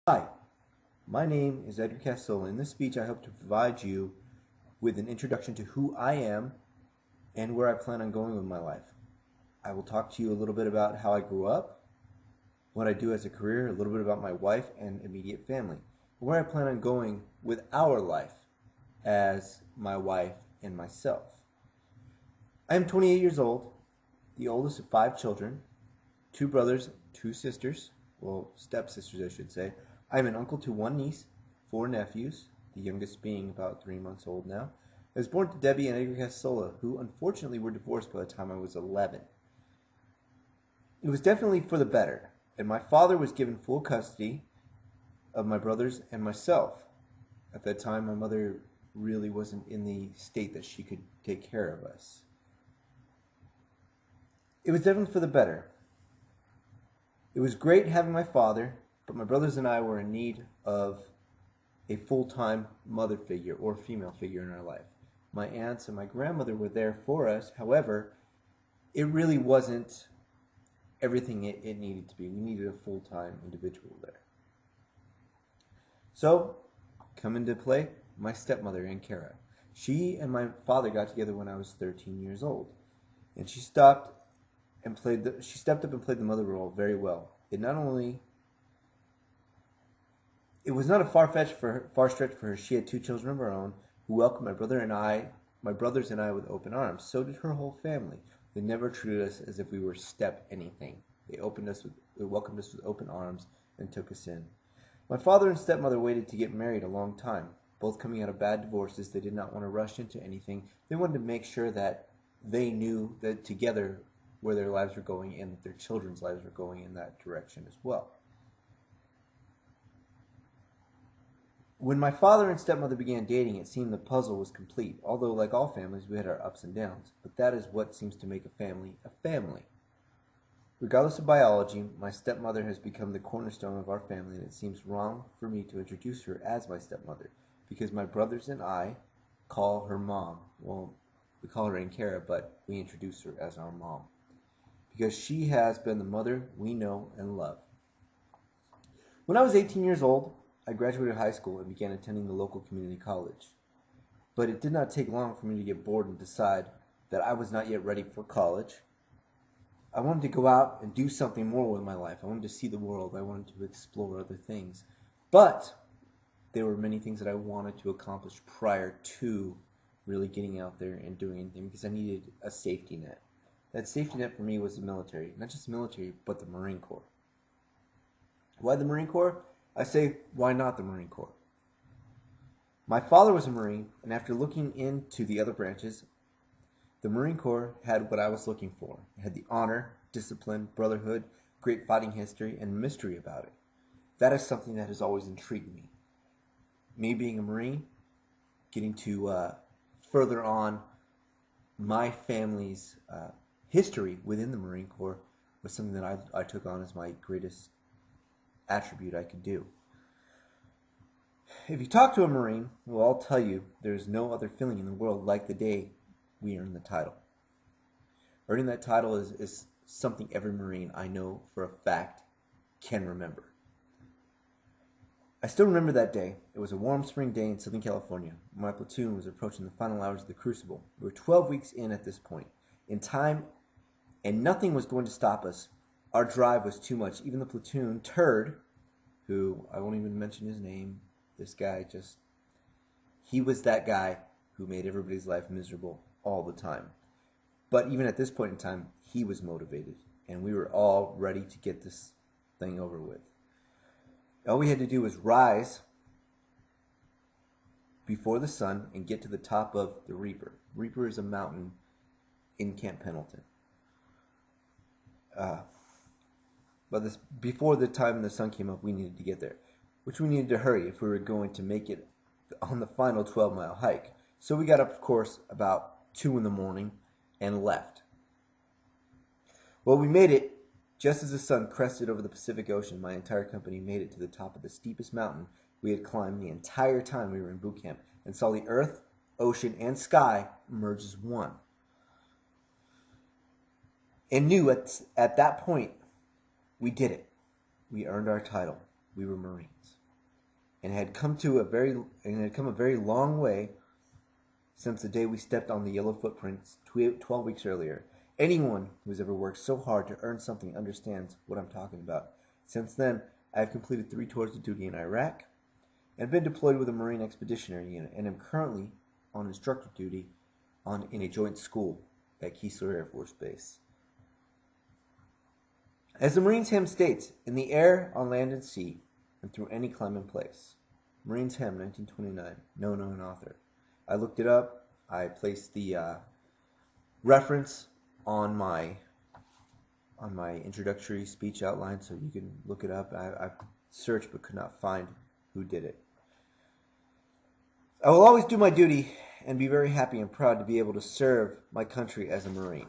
Hi, my name is Edgar Castola. In this speech, I hope to provide you with an introduction to who I am and where I plan on going with my life. I will talk to you a little bit about how I grew up, what I do as a career, a little bit about my wife and immediate family, and where I plan on going with our life as my wife and myself. I am 28 years old, the oldest of 5 children, 2 brothers, 2 sisters, well, stepsisters, I should say. I am an uncle to 1 niece, 4 nephews, the youngest being about 3 months old now. I was born to Debbie and Edgar Castola, who unfortunately were divorced by the time I was 11. It was definitely for the better, and my father was given full custody of my brothers and myself. At that time, my mother really wasn't in the state that she could take care of us. It was definitely for the better. It was great having my father, but my brothers and I were in need of a full-time mother figure or female figure in our life. My aunts and my grandmother were there for us. However, it really wasn't everything it needed to be. We needed a full-time individual there. So, come into play, my stepmother, Aunt Kara. She and my father got together when I was 13 years old, and she stepped up and played the mother role very well. It was not a far stretch for her. She had 2 children of her own who welcomed my brothers and I with open arms. So did her whole family. They never treated us as if we were step anything. They welcomed us with open arms and took us in. My father and stepmother waited to get married a long time. Both coming out of bad divorces, they did not want to rush into anything. They wanted to make sure that they knew that together where their lives were going and that their children's lives were going in that direction as well. When my father and stepmother began dating, it seemed the puzzle was complete, although like all families, we had our ups and downs. But that is what seems to make a family a family. Regardless of biology, my stepmother has become the cornerstone of our family, and it seems wrong for me to introduce her as my stepmother, because my brothers and I call her mom. Well, we call her Aunt Kara, but we introduce her as our mom, because she has been the mother we know and love. When I was 18 years old, I graduated high school and began attending the local community college. But it did not take long for me to get bored and decide that I was not yet ready for college. I wanted to go out and do something more with my life. I wanted to see the world. I wanted to explore other things. But there were many things that I wanted to accomplish prior to really getting out there and doing anything, because I needed a safety net. That safety net for me was the military. Not just the military, but the Marine Corps. Why the Marine Corps? I say, why not the Marine Corps? My father was a Marine, and after looking into the other branches, the Marine Corps had what I was looking for. It had the honor, discipline, brotherhood, great fighting history, and mystery about it. That is something that has always intrigued me. Me being a Marine, getting to further on my family's history within the Marine Corps was something that I took on as my greatest attribute I could do. If you talk to a Marine, well, I'll tell you there's no other feeling in the world like the day we earn the title. Earning that title is something every Marine I know for a fact can remember. I still remember that day. It was a warm spring day in Southern California. My platoon was approaching the final hours of the Crucible. We were 12 weeks in at this point in time, and nothing was going to stop us. Our drive was too much. Even the platoon turd, who I won't even mention his name, this guy he was that guy who made everybody's life miserable all the time. But even at this point in time, he was motivated, and we were all ready to get this thing over with. All we had to do was rise before the sun and get to the top of the Reaper. Reaper is a mountain in Camp Pendleton. But before the time the sun came up, we needed to get there, which we needed to hurry if we were going to make it on the final 12-mile hike. So we got up, of course, about 2 in the morning and left. Well, we made it just as the sun crested over the Pacific Ocean. My entire company made it to the top of the steepest mountain we had climbed the entire time we were in boot camp, and saw the earth, ocean, and sky merge as one. And knew at that point we did it. We earned our title. we were Marines, and had come a very long way since the day we stepped on the yellow footprints 12 weeks earlier. Anyone who has ever worked so hard to earn something understands what I'm talking about. Since then, I have completed 3 tours of duty in Iraq and been deployed with a Marine Expeditionary Unit, and am currently on instructor duty in a joint school at Keesler Air Force Base. As the Marines hymn states, in the air, on land and sea, and through any climb and place. Marines Hymn, 1929, no known author. I looked it up. I placed the reference on my introductory speech outline, so you can look it up. I searched but could not find who did it. I will always do my duty and be very happy and proud to be able to serve my country as a Marine.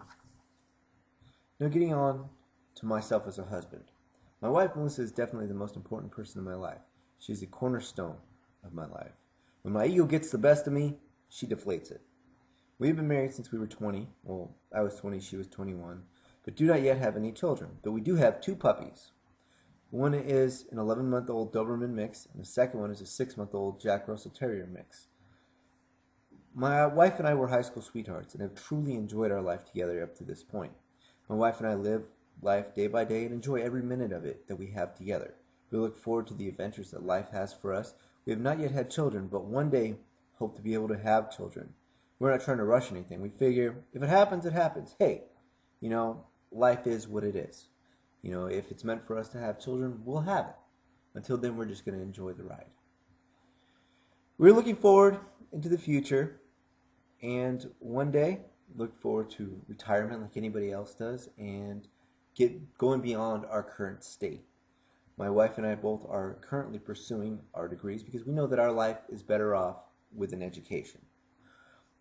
Now, getting on to myself as a husband. My wife, Melissa, is definitely the most important person in my life. She is the cornerstone of my life. When my ego gets the best of me, she deflates it. We have been married since we were 20. Well, I was 20, she was 21. But do not yet have any children. But we do have 2 puppies. One is an 11-month-old Doberman mix, and the second one is a 6-month-old Jack Russell Terrier mix. My wife and I were high school sweethearts and have truly enjoyed our life together up to this point. My wife and I live life day by day and enjoy every minute of it that we have together. We look forward to the adventures that life has for us. We have not yet had children, but one day hope to be able to have children. We're not trying to rush anything. We figure if it happens, it happens. Hey, life is what it is. If it's meant for us to have children, we'll have it. Until then, we're just going to enjoy the ride. We're looking forward into the future, and one day look forward to retirement like anybody else does, and going beyond our current state. My wife and I both are currently pursuing our degrees because we know that our life is better off with an education.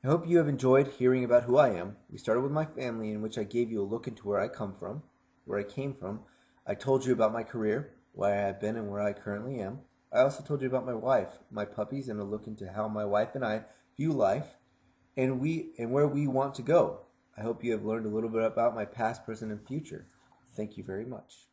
I hope you have enjoyed hearing about who I am. We started with my family, in which I gave you a look into where I came from. I told you about my career, where I have been and where I currently am. I also told you about my wife, my puppies, and a look into how my wife and I view life and where we want to go. I hope you have learned a little bit about my past, present, and future. Thank you very much.